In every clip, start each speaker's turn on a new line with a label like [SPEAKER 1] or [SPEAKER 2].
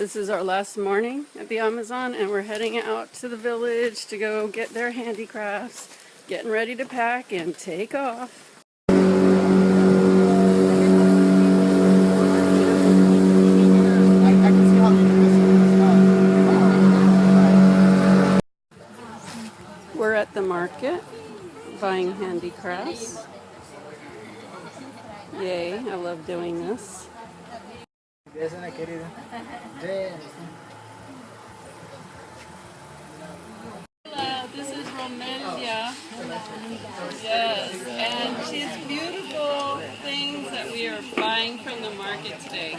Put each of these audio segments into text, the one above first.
[SPEAKER 1] This is our last morning at the Amazon, and we're heading out to the village to go get their handicrafts, getting ready to pack and take off. We're at the market buying handicrafts. Yay, I love doing this. Hello, this is Romelia. Yes, and she has beautiful things that we are buying from the market today.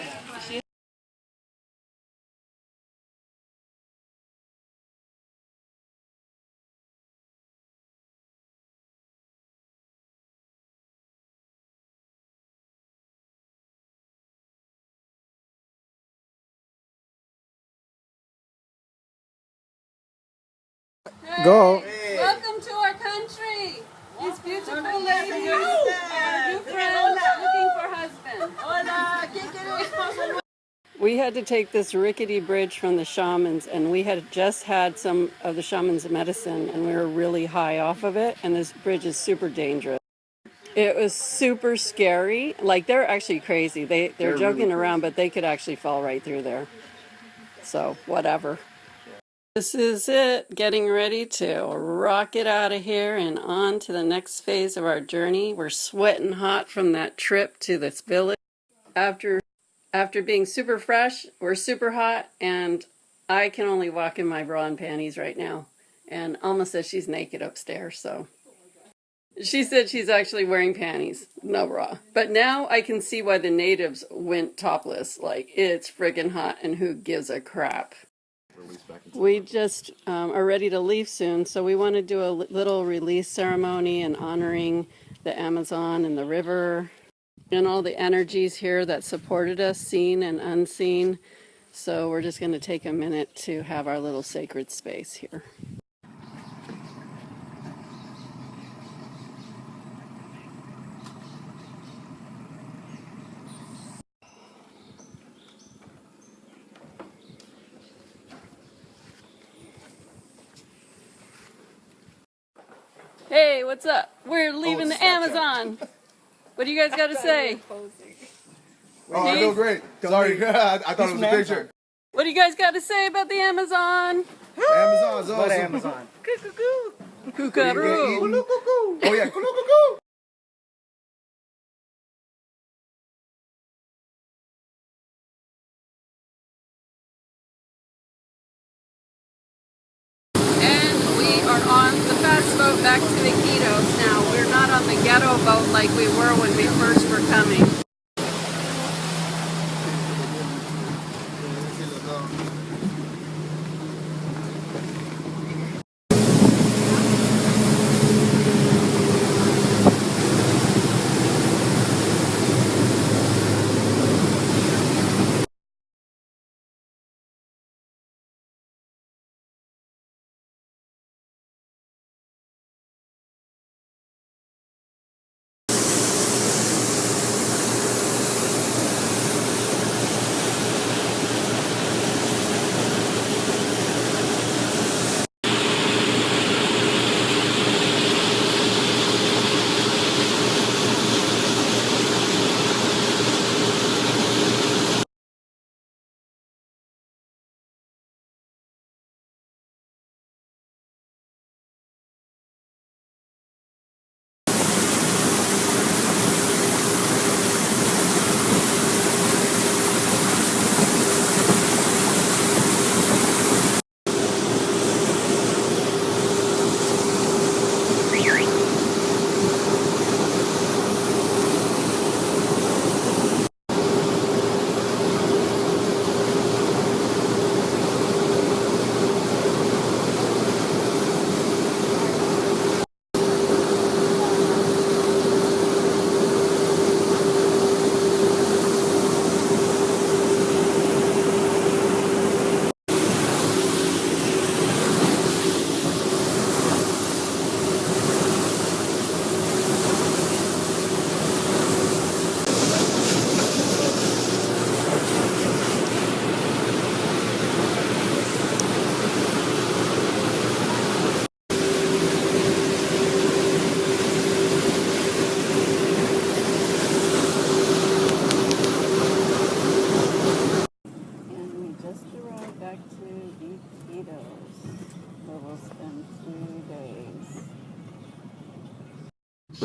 [SPEAKER 2] Go.
[SPEAKER 1] Hey, welcome to our country. These beautiful ladies are new friends looking for husbands. We had to take this rickety bridge from the shamans, and we had just had some of the shamans' medicine, and we were really high off of it, and this bridge is super dangerous. It was super scary. Like, they're actually crazy. They're joking really around, but they could actually fall right through there. So, whatever. This is it, getting ready to rocket out of here and on to the next phase of our journey. We're sweating hot from that trip to this village. After being super fresh, we're super hot, and I can only walk in my bra and panties right now. And Alma says she's naked upstairs, so. She said she's actually wearing panties, no bra. But now I can see why the natives went topless. Like, it's friggin' hot, and who gives a crap? We just are ready to leave soon, so we want to do a little release ceremony and honoring the Amazon and the river and all the energies here that supported us, seen and unseen. So we're just going to take a minute to have our little sacred space here. Hey, what's up? We're leaving the Amazon. What do you guys got to say?
[SPEAKER 3] Oh, I feel great. Sorry, I thought it was a picture.
[SPEAKER 1] What do you guys got to say about the Amazon?
[SPEAKER 3] The Amazon's awesome.
[SPEAKER 2] What Amazon?
[SPEAKER 1] Kookaroo.
[SPEAKER 3] Oh yeah, cuckoo.
[SPEAKER 1] And we are on the fast boat back to IQUITOS now. We're not on the ghetto boat like we were when we first were coming.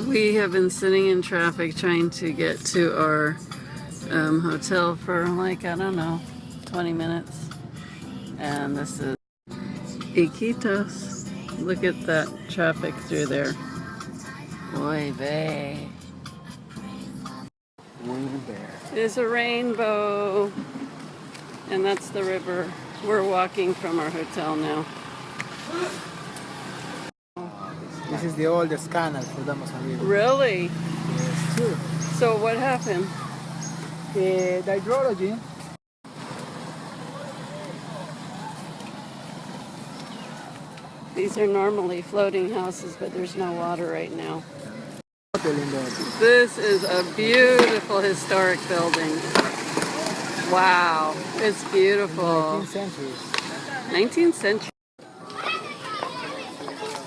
[SPEAKER 1] We have been sitting in traffic trying to get to our hotel for like, I don't know, 20 minutes. And this is IQUITOS. Look at that traffic through there. Oy vey. There's a rainbow. And that's the river. We're walking from our hotel now.
[SPEAKER 2] This is the oldest canal for the Amazon River.
[SPEAKER 1] Really?
[SPEAKER 2] Yes, true.
[SPEAKER 1] So what happened?
[SPEAKER 2] The hydrology.
[SPEAKER 1] These are normally floating houses, but there's no water right now. This is a beautiful historic building. Wow, it's beautiful.
[SPEAKER 2] 19th century.
[SPEAKER 1] 19th century.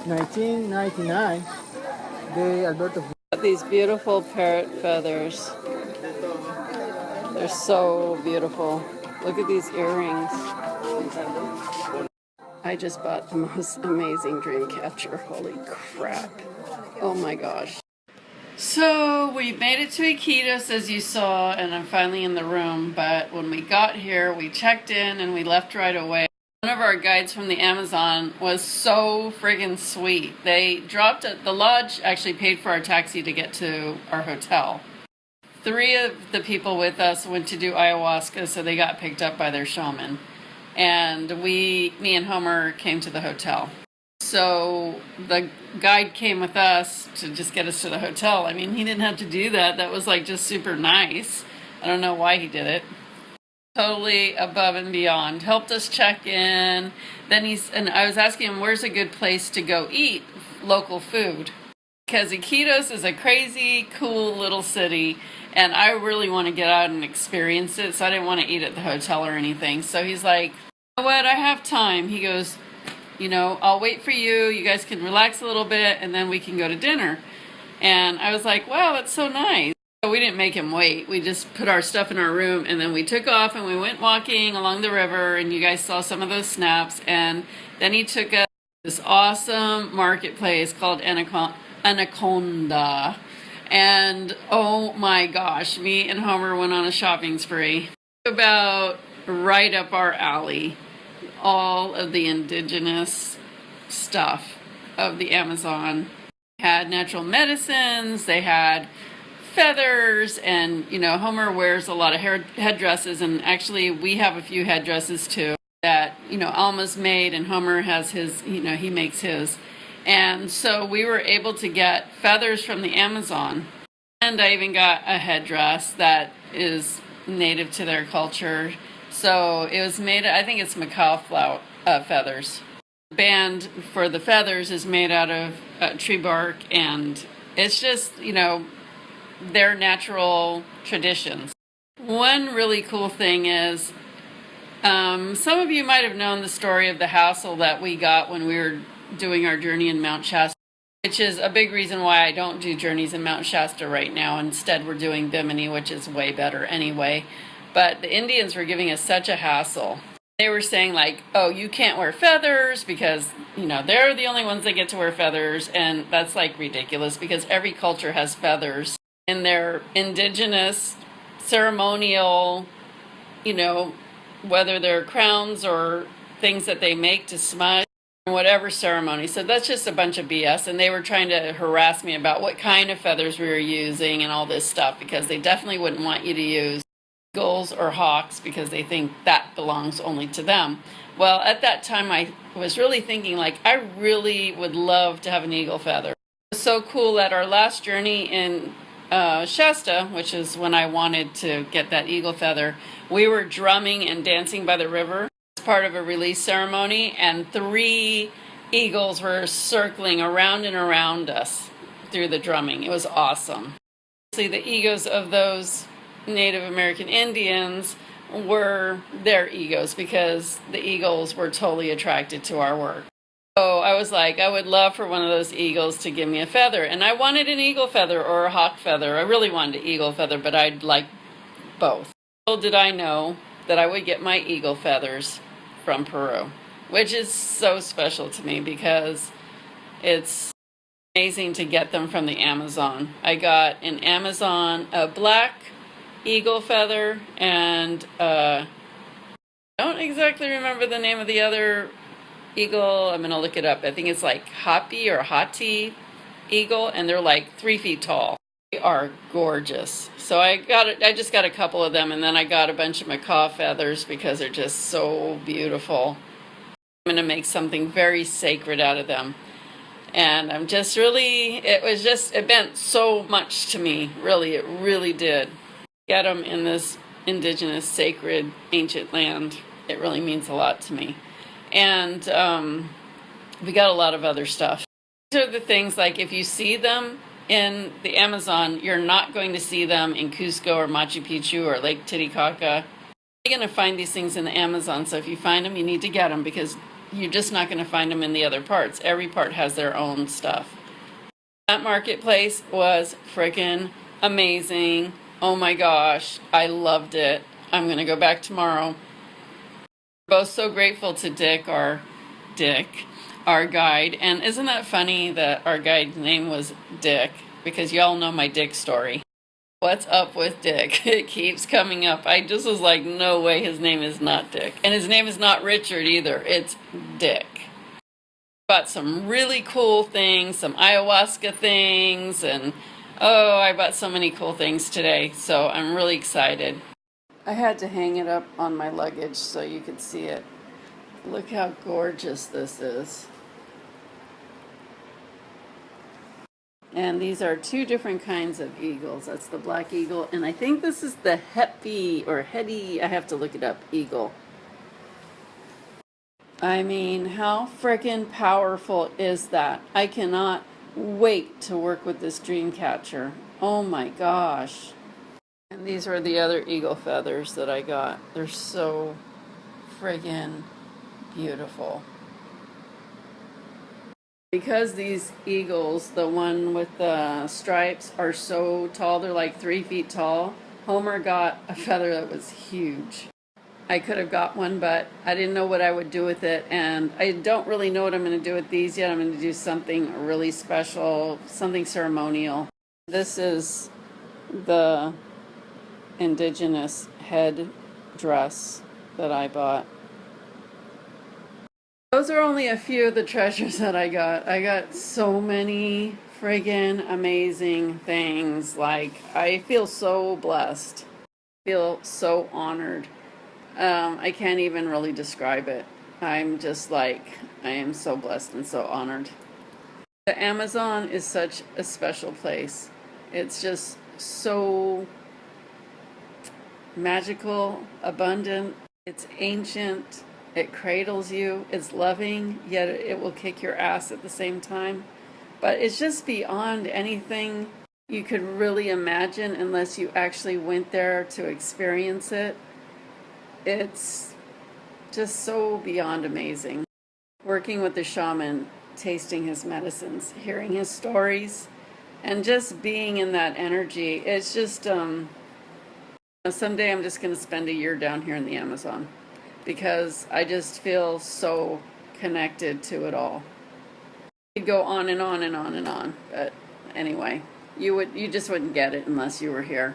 [SPEAKER 2] 1999, the Alberto.
[SPEAKER 1] These beautiful parrot feathers. They're so beautiful. Look at these earrings. I just bought the most amazing dream catcher. Holy crap. Oh my gosh. So we made it to IQUITOS, as you saw, and I'm finally in the room. But when we got here, we checked in and we left right away. One of our guides from the Amazon was so friggin' sweet. They dropped at the lodge, actually paid for our taxi to get to our hotel. 3 of the people with us went to do ayahuasca, so they got picked up by their shaman. And me and Homer came to the hotel. So the guide came with us to just get us to the hotel. I mean, he didn't have to do that. That was like just super nice. I don't know why he did it. Totally above and beyond. Helped us check in. And I was asking him, where's a good place to go eat local food? Because IQUITOS is a crazy, cool little city, and I really want to get out and experience it, so I didn't want to eat at the hotel or anything. So he's like, you know what, I have time. He goes, you know, I'll wait for you. You guys can relax a little bit, and then we can go to dinner. And I was like, wow, that's so nice. We didn't make him wait. We just put our stuff in our room, and then we took off and we went walking along the river, and you guys saw some of those snaps. And then he took us to this awesome marketplace called Anaconda. And oh my gosh, me and Homer went on a shopping spree. About right up our alley. All of the indigenous stuff of the Amazon. They had natural medicines, they had feathers, and you know, Homer wears a lot of headdresses, and actually we have a few headdresses too that, you know, Alma's made, and Homer has his, you know, he makes his. And so we were able to get feathers from the Amazon, and I even got a headdress that is native to their culture. So it was made, I think it's macaw feathers. The band for the feathers is made out of tree bark, and it's just, you know, their natural traditions. One really cool thing is, some of you might have known the story of the hassle that we got when we were doing our journey in Mount Shasta, which is a big reason why I don't do journeys in Mount Shasta right now. Instead, we're doing Bimini, which is way better anyway. But the Indians were giving us such a hassle. They were saying like, oh, you can't wear feathers because, you know, they're the only ones that get to wear feathers. And that's like ridiculous, because every culture has feathers in their indigenous ceremonial, you know, whether they're crowns or things that they make to smudge, whatever ceremony. So that's just a bunch of BS. And they were trying to harass me about what kind of feathers we were using and all this stuff, because they definitely wouldn't want you to use eagles or hawks because they think that belongs only to them. Well, at that time I was really thinking like, I really would love to have an eagle feather. It was so cool that our last journey in Shasta, which is when I wanted to get that eagle feather, we were drumming and dancing by the river as part of a release ceremony, and 3 eagles were circling around and around us through the drumming. It was awesome. See, the egos of those Native American Indians were their egos, because the eagles were totally attracted to our work. So I was like, I would love for one of those eagles to give me a feather. And I wanted an eagle feather or a hawk feather. I really wanted an eagle feather, but I'd like both. Little did I know that I would get my eagle feathers from Peru, which is so special to me because it's Amazing to get them from the Amazon. I got an Amazon, a black eagle feather, and I don't exactly remember the name of the other eagle. I'm gonna look it up. I think it's like Hoppy or Hati eagle, and they're like 3 feet tall. They are gorgeous. So I just got a couple of them, and then I got a bunch of macaw feathers because they're just so beautiful. I'm gonna make something very sacred out of them. And I'm just really, it meant so much to me, really, it really did. Get them in this indigenous, sacred, ancient land. It really means a lot to me. And we got a lot of other stuff. These are the things, like if you see them in the Amazon, you're not going to see them in Cusco or Machu Picchu or Lake Titicaca. You're going to find these things in the Amazon, so if you find them, you need to get them because you're just not going to find them in the other parts. Every part has their own stuff. That marketplace was freaking amazing. Oh my gosh, I loved it. I'm going to go back tomorrow. We're both so grateful to Dick, our guide. And isn't that funny that our guide's name was Dick? Because y'all know my Dick story. What's up with Dick? It keeps coming up. I just was like, no way, his name is not Dick. And his name is not Richard either. It's Dick. Bought some really cool things, some ayahuasca things, and oh, I bought so many cool things today. So I'm really excited. I had to hang it up on my luggage so you could see it. Look how gorgeous this is. And these are 2 different kinds of eagles. That's the black eagle, and I think this is the Hepi or Hetty, I have to look it up, eagle. I mean, how freaking powerful is that? I cannot wait to work with this dream catcher. Oh my gosh. And these are the other eagle feathers that I got. They're so friggin' beautiful. Because these eagles, the one with the stripes, are so tall, they're like 3 feet tall, Homer got a feather that was huge. I could have got one, but I didn't know what I would do with it, and I don't really know what I'm going to do with these yet. I'm going to do something really special, something ceremonial. This is the indigenous head dress that I bought. Those are only a few of the treasures that I got. I got so many friggin' amazing things. Like, I feel so blessed. I feel so honored. I can't even really describe it. I'm just like, I am so blessed and so honored. The Amazon is such a special place. It's just so magical, abundant. It's ancient. It cradles you. It's loving, yet it will kick your ass at the same time. But it's just beyond anything you could really imagine unless you actually went there to experience it. It's just so beyond amazing. Working with the shaman, tasting his medicines, hearing his stories, and just being in that energy. It's just, someday I'm just going to spend a year down here in the Amazon, because I just feel so connected to it all. You could go on and on and on and on, but anyway, you just wouldn't get it unless you were here.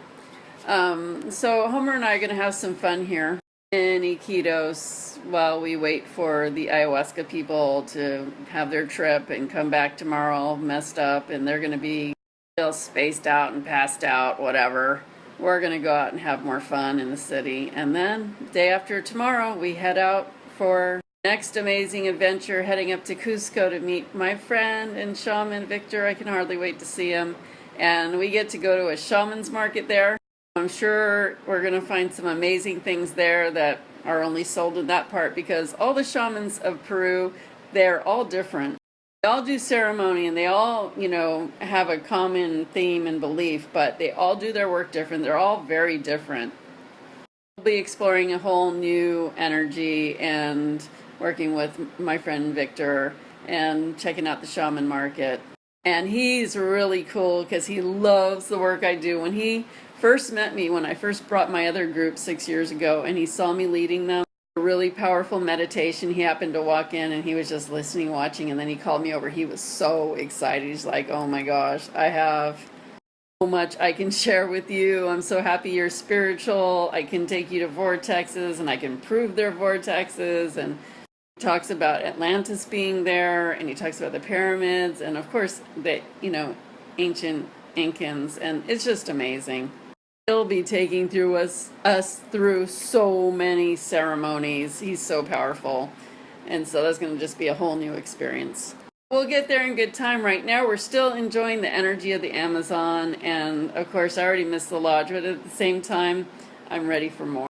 [SPEAKER 1] So Homer and I are going to have some fun here in IQUITOS while we wait for the ayahuasca people to have their trip and come back tomorrow all messed up, and they're going to be still spaced out and passed out, whatever. We're going to go out and have more fun in the city. And then, day after tomorrow, we head out for next amazing adventure, heading up to Cusco to meet my friend and shaman, Victor. I can hardly wait to see him. And we get to go to a shaman's market there. I'm sure we're going to find some amazing things there that are only sold in that part, because all the shamans of Peru, they're all different. They all do ceremony, and they all, have a common theme and belief, but they all do their work different. They're all very different. We'll be exploring a whole new energy and working with my friend Victor and checking out the shaman market. And he's really cool because he loves the work I do. When he first met me, when I first brought my other group 6 years ago, and he saw me leading them, really powerful meditation. He happened to walk in and he was just listening, watching, and then he called me over. He was so excited. He's like, oh my gosh, I have so much I can share with you. I'm so happy you're spiritual. I can take you to vortexes and I can prove they're vortexes. And he talks about Atlantis being there, and he talks about the pyramids, and of course the, you know, ancient Incans, and it's just amazing. He'll be taking us through so many ceremonies. He's so powerful, and so that's going to just be a whole new experience. We'll get there in good time. Right now we're still enjoying the energy of the Amazon, and of course I already missed the lodge, but at the same time I'm ready for more.